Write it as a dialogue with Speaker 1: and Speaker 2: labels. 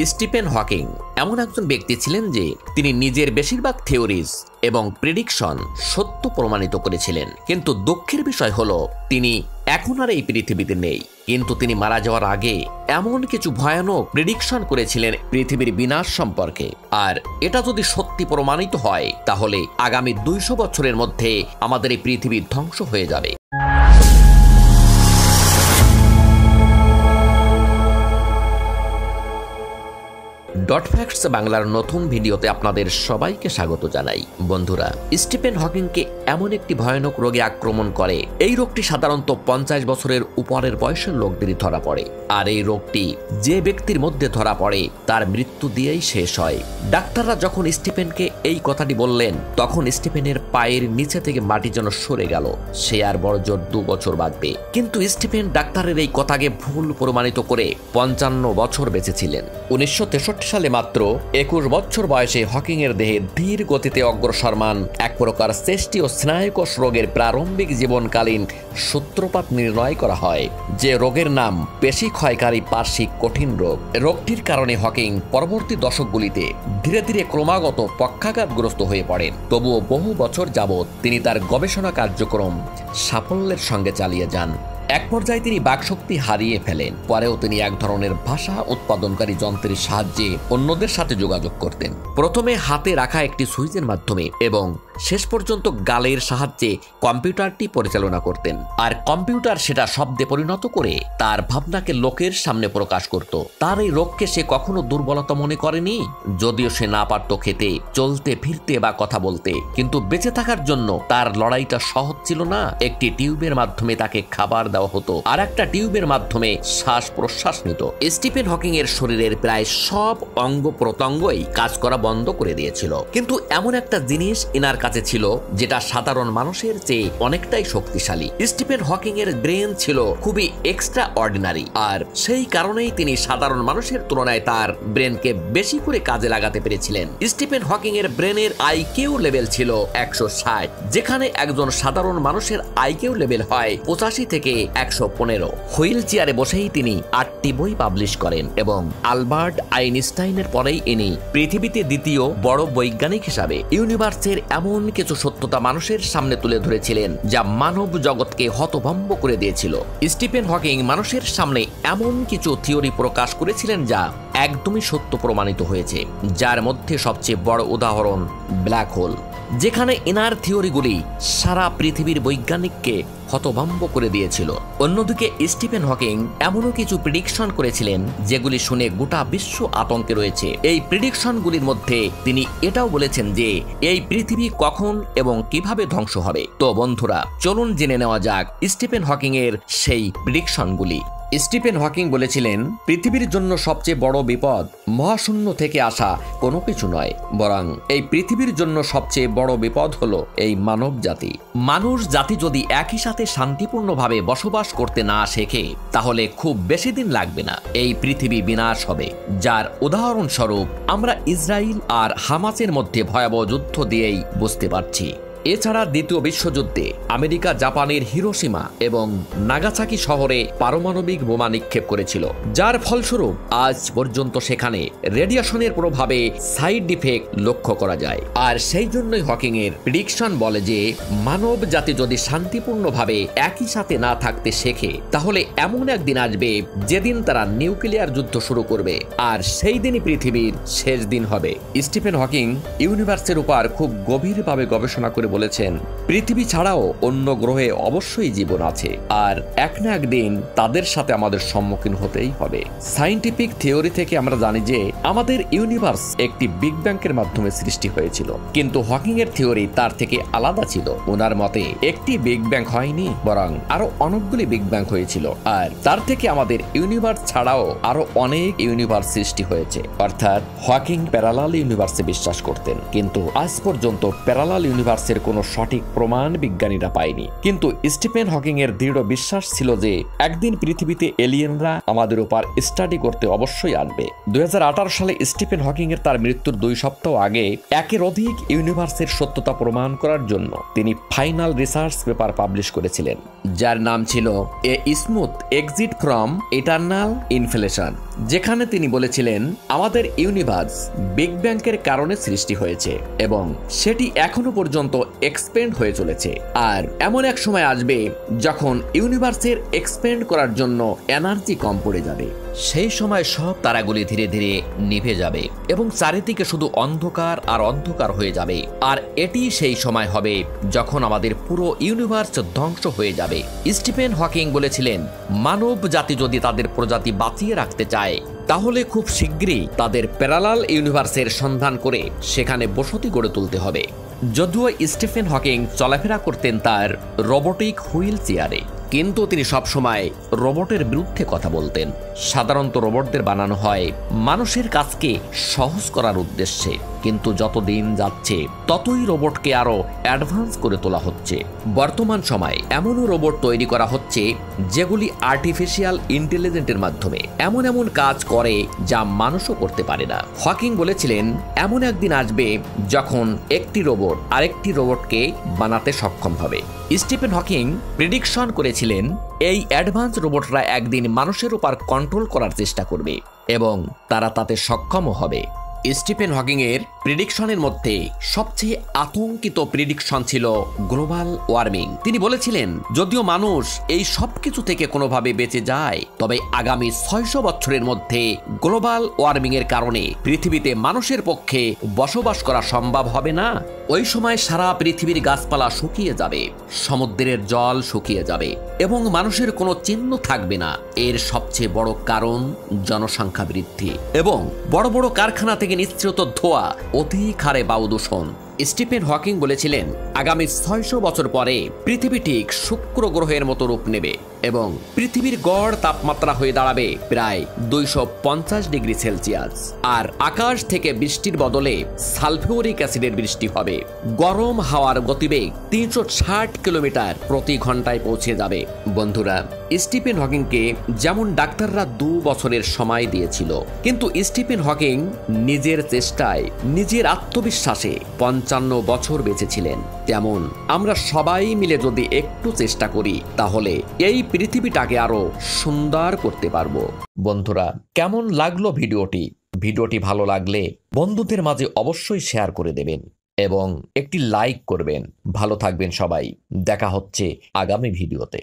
Speaker 1: Stephen Hawking এমন একজন ব্যক্তি ছিলেন যে তিনি নিজের বেশিরভাগ থিওরিজ এবং প্রেডিকশন সত্য প্রমাণিত করেছিলেন, কিন্তু দুঃখের বিষয় হলো তিনি এখন আর এই পৃথিবীতে নেই। কিন্তু তিনি মারা যাওয়ার আগে এমন কিছু ভয়ানক প্রেডিকশন করেছিলেন পৃথিবীর বিনাশ সম্পর্কে, আর এটা যদি সত্যি প্রমাণিত হয় তাহলে আগামী 200 বছরের মধ্যে আমাদের এই পৃথিবী ধ্বংস হয়ে যাবে। ডট ফ্যাক্টস বাংলার নতুন ভিডিওতে আপনাদের সবাইকে স্বাগত জানাই। বন্ধুরা, স্টিফেন হকিংকে এমন একটি ভয়ানক রোগে আক্রমণ করে, এই রোগটি সাধারণত 50 বছরের উপরের বয়সের লোকদেরই ধরা পড়ে, আর এই রোগটি যে ব্যক্তির মধ্যে ধরা পড়ে তার মৃত্যু দিয়েই শেষ হয়। ডাক্তাররা যখন স্টিফেনকে এই কথাটি বললেন তখন স্টিফেনের পায়ের নিচে থেকে মাটি যেন সরে গেল, সে আর বড় জোর 2 বছর বাঁচবে। কিন্তু স্টিফেন ডাক্তারের এই কথাকে ভুল প্রমাণিত করে 55 বছর বেঁচেছিলেন। 1963 সালে মাত্র 21 বছর বয়সে হকিং এর দেহে ধীর গতিতে অগ্রসরমান এক প্রকার চেষ্টি ও স্নায়ুকোষ রোগের প্রারম্ভিক জীবনকালীন সূত্রপাত নির্ণয় করা হয়, যে রোগের নাম পেশি ক্ষয়কারী পার্শ্বিক কঠিন রোগ। রোগটির কারণে হকিং পরবর্তী দশকগুলিতে ধীরে ধীরে ক্রমাগত পক্ষাঘাতগ্রস্ত হয়ে পড়েন। তবুও বহু বছর যাবৎ তিনি তার গবেষণা কার্যক্রম সাফল্যের সঙ্গে চালিয়ে যান। এক পর্যায়ে তিনি বাকশক্তি হারিয়ে ফেলেন। পরেও তিনি এক ধরনের ভাষা উৎপাদনকারী যন্ত্রের সাহায্যে অন্যদের সাথে যোগাযোগ করতেন, প্রথমে হাতে রাখা একটি সুইচের মাধ্যমে এবং শেষ পর্যন্ত গালের সাহায্যে কম্পিউটারটি পরিচালনা করতেন, আর কম্পিউটার সেটা শব্দে পরিণত করে তার ভাবনাকে লোকের সামনে প্রকাশ করত। তার এই রোগকে সে কখনো দুর্বলতা মনে করেনি, যদিও সে না পারত খেতে, চলতে, ফিরতে বা কথা বলতে, কিন্তু বেঁচে থাকার জন্য তার লড়াইটা সহজ ছিল না। একটি টিউবের মাধ্যমে তাকে খাবার দেওয়া হতো, আর একটা টিউবের মাধ্যমে শ্বাস প্রশ্বাস নিত। স্টিফেন হকিং এর শরীরের প্রায় সব অঙ্গ প্রত্যঙ্গই কাজ করা বন্ধ করে দিয়েছিল, কিন্তু এমন একটা জিনিস এনার কাছে ছিল যেটা সাধারণ মানুষের চেয়ে অনেকটাই শক্তিশালী। স্টিফেন হকিং এর ব্রেন ছিল খুবই এক্সট্রা অর্ডিনারি, আর সেই কারণেই তিনি সাধারণ মানুষের তুলনায় তার ব্রেনকে বেশি করে কাজে লাগাতে পেরেছিলেন। স্টিফেন হকিং এর ব্রেনের আইকিউ লেভেল ছিল 160, যেখানে একজন সাধারণ মানুষের আইকিউ লেভেল হয় 85 থেকে 115। হুইল চেয়ারে বসেই তিনি 8টি বই পাবলিশ করেন এবং আলবার্ট আইনস্টাইনের পরেই ইনি পৃথিবীতে দ্বিতীয় বড় বৈজ্ঞানিক হিসাবে ইউনিভার্সের এমন কিছু সত্যতা মানুষের সামনে তুলে ধরেছিলেন যা মানব জগৎকে হতভম্ব করে দিয়েছিল। স্টিফেন হকিং মানুষের সামনে এমন কিছু থিওরি প্রকাশ করেছিলেন যা একদমই সত্য প্রমাণিত হয়েছে, যার মধ্যে সবচেয়ে বড় উদাহরণ ব্ল্যাক হোল, যেখানে এনার থিওরিগুলি সারা পৃথিবীর বৈজ্ঞানিককে হতভম্ব করে দিয়েছিল। অন্যদিকে স্টিফেন হকিং এমনও কিছু প্রেডিকশন করেছিলেন যেগুলি শুনে গোটা বিশ্ব আতঙ্কে রয়েছে। এই প্রেডিকশনগুলির মধ্যে তিনি এটাও বলেছেন যে এই পৃথিবী কখন এবং কিভাবে ধ্বংস হবে। তো বন্ধুরা, চলুন জেনে নেওয়া যাক স্টিফেন হকিং এর সেই প্রেডিকশনগুলি। স্টিফেন হকিং বলেছিলেন, পৃথিবীর জন্য সবচেয়ে বড় বিপদ মহাশূন্য থেকে আসা কোনো কিছু নয়, বরং এই পৃথিবীর জন্য সবচেয়ে বড় বিপদ হলো এই মানব জাতি। মানুষ জাতি যদি একই সাথে শান্তিপূর্ণভাবে বসবাস করতে না শেখে তাহলে খুব বেশি দিন লাগবে না এই পৃথিবী বিনাশ হবে, যার উদাহরণস্বরূপ আমরা ইসরায়েল আর হামাসের মধ্যে ভয়াবহ যুদ্ধ দিয়েই বুঝতে পারছি। এছাড়া দ্বিতীয় বিশ্বযুদ্ধে আমেরিকা জাপানের হিরোশিমা এবং নাগাসাকি শহরে পারমাণবিক বোমা নিক্ষেপ করেছিল, যার ফলস্বরূপ আজ পর্যন্ত সেখানে রেডিয়েশনের প্রভাবে সাইড ইফেক্ট লক্ষ্য করা যায়। আর সেই জন্যই হকিং এর প্রেডিকশন বলে যে মানব জাতি যদি শান্তিপূর্ণভাবে একই সাথে না থাকতে শেখে তাহলে এমন একদিন আসবে যেদিন তারা নিউক্লিয়ার যুদ্ধ শুরু করবে, আর সেই দিনই পৃথিবীর শেষ দিন হবে। স্টিফেন হকিং ইউনিভার্সের উপর খুব গভীরভাবে গবেষণা করে বলেছেন, পৃথিবী ছাড়াও অন্য গ্রহে অবশ্যই জীবন আছে, আর এক না একদিন তাদের সাথে আমাদের সম্মুখীন হতেই হবে। সায়েন্টিফিক থিওরি থেকে আমরা জানি যে আমাদের ইউনিভার্স একটি বিগ ব্যাংকের মাধ্যমে সৃষ্টি হয়েছিল, কিন্তু হকিং এর থিওরি তার থেকে আলাদা ছিল। ওনার মতে একটি বিগ ব্যাং হয়নি, বরং আরো অনেকগুলি বিগ ব্যাং হয়েছিল, আর তার থেকে আমাদের ইউনিভার্স ছাড়াও আরো অনেক ইউনিভার্স সৃষ্টি হয়েছে। অর্থাৎ হকিং প্যারালাল ইউনিভার্সে বিশ্বাস করতেন, কিন্তু আজ পর্যন্ত প্যারালাল ইউনিভার্সের কোনো সঠিক প্রমাণ বিজ্ঞানীরা পায়নি। কিন্তু স্টিফেন হকিং এর দৃঢ় বিশ্বাস ছিল যে একদিন পৃথিবীতে এলিয়েনরা আমাদের উপর স্টাডি করতে অবশ্যই আসবে। 2018 সালে স্টিফেন হকিং এর তার মৃত্যুর 2 সপ্তাহ আগে একের অধিক ইউনিভার্সের সত্যতা প্রমাণ করার জন্য তিনি ফাইনাল রিসার্চ পেপার পাবলিশ করেছিলেন, যার নাম ছিল এ smooth exit from eternal inflation. যেখানে তিনি বলেছিলেন আমাদের ইউনিভার্স বিগ ব্যাংকের কারণে সৃষ্টি হয়েছে এবং সেটি এখনো পর্যন্ত এক্সপেন্ড হয়ে চলেছে। আর এমন এক সময় আসবে যখন ইউনিভার্সের এক্সপেন্ড করার জন্য এনার্জি কম পড়ে যাবে। সেই সময় সব তারাগুলি ধীরে ধীরে নিভে যাবে এবং চারিদিকে শুধু অন্ধকার আর অন্ধকার হয়ে যাবে। আর এটি সেই সময় হবে যখন আমাদের পুরো ইউনিভার্স ধ্বংস হয়ে যাবে। স্টিফেন হকিং বলেছিলেন মানব জাতি যদি তাদের প্রজাতি বাঁচিয়ে রাখতে চায় তাহলে খুব শীঘ্রই তাদের প্যারালাল ইউনিভার্সের সন্ধান করে সেখানে বসতি গড়ে তুলতে হবে। যদিও স্টিফেন হকিং চলাফেরা করতেন তার রোবোটিক হুইল চেয়ারে, কিন্তু তিনি সবসময় রোবটের বিরুদ্ধে কথা বলতেন। সাধারণত রোবটদের বানানো হয় মানুষের কাজকে সহজ করার উদ্দেশ্যে, কিন্তু যত দিন যাচ্ছে ততই রোবটকে আরো অ্যাডভান্স করে তোলা হচ্ছে। বর্তমান সময়ে এমনও রোবট তৈরি করা হচ্ছে যেগুলি আর্টিফিশিয়াল ইন্টেলিজেন্সের মাধ্যমে এমন এমন কাজ করে যা মানুষও করতে পারে না। হকিং বলেছিলেন এমন একদিন আসবে যখন একটি রোবট আরেকটি রোবটকে বানাতে সক্ষম হবে। স্টিফেন হকিং প্রেডিকশন করেছিলেন এই অ্যাডভান্স রোবটরা একদিন মানুষের উপর কন্ট্রোল করার চেষ্টা করবে এবং তারা তাতে সক্ষমও হবে। স্টিফেন হকিং এর প্রেডিকশনের মধ্যে সবচেয়ে আতঙ্কিত প্রেডিকশন ছিল গ্লোবাল ওয়ার্মিং। তিনি বলেছিলেন যদিও মানুষ এই সবকিছু থেকে কোনোভাবে বেঁচে যায়, তবে আগামী 600 বছরের মধ্যে গ্লোবাল ওয়ার্মিং এর কারণে পৃথিবীতে মানুষের পক্ষে বসবাস করা সম্ভব হবে না। ওই সময় সারা পৃথিবীর গাছপালা শুকিয়ে যাবে, সমুদ্রের জল শুকিয়ে যাবে এবং মানুষের কোনো চিহ্ন থাকবে না। এর সবচেয়ে বড় কারণ জনসংখ্যা বৃদ্ধি এবং বড় বড় কারখানা থেকে নিঃসৃত ধোঁয়া, অধিক হারে বায়ু দূষণ। স্টিফেন হকিং বলেছিলেন আগামী 600 বছর পরে পৃথিবী ঠিক শুক্র গ্রহের মতো রূপ নেবে এবং পৃথিবীর গড় তাপমাত্রা হয়ে দাঁড়াবে প্রায় 250 ডিগ্রি সেলসিয়াস। আর আকাশ থেকে বৃষ্টির বদলে সালফিউরিক অ্যাসিডের বৃষ্টি হবে। গরম হাওয়ার গতিবেগ 360 কিলোমিটার প্রতি ঘন্টায় পৌঁছে যাবে। বন্ধুরা, স্টিফেন হকিংকে যেমন ডাক্তাররা 2 বছরের সময় দিয়েছিল, কিন্তু স্টিফেন হকিং নিজের চেষ্টায়, নিজের আত্মবিশ্বাসে 55 বছর বেঁচেছিলেন। তেমন আমরা সবাই মিলে যদি একটু চেষ্টা করি তাহলে এই পৃথিবীটাকে আরো সুন্দর করতে পারবো। বন্ধুরা, কেমন লাগলো ভিডিওটি ভালো লাগলে বন্ধুদের মাঝে অবশ্যই শেয়ার করে দেবেন এবং একটি লাইক করবেন। ভালো থাকবেন সবাই। দেখা হচ্ছে আগামী ভিডিওতে।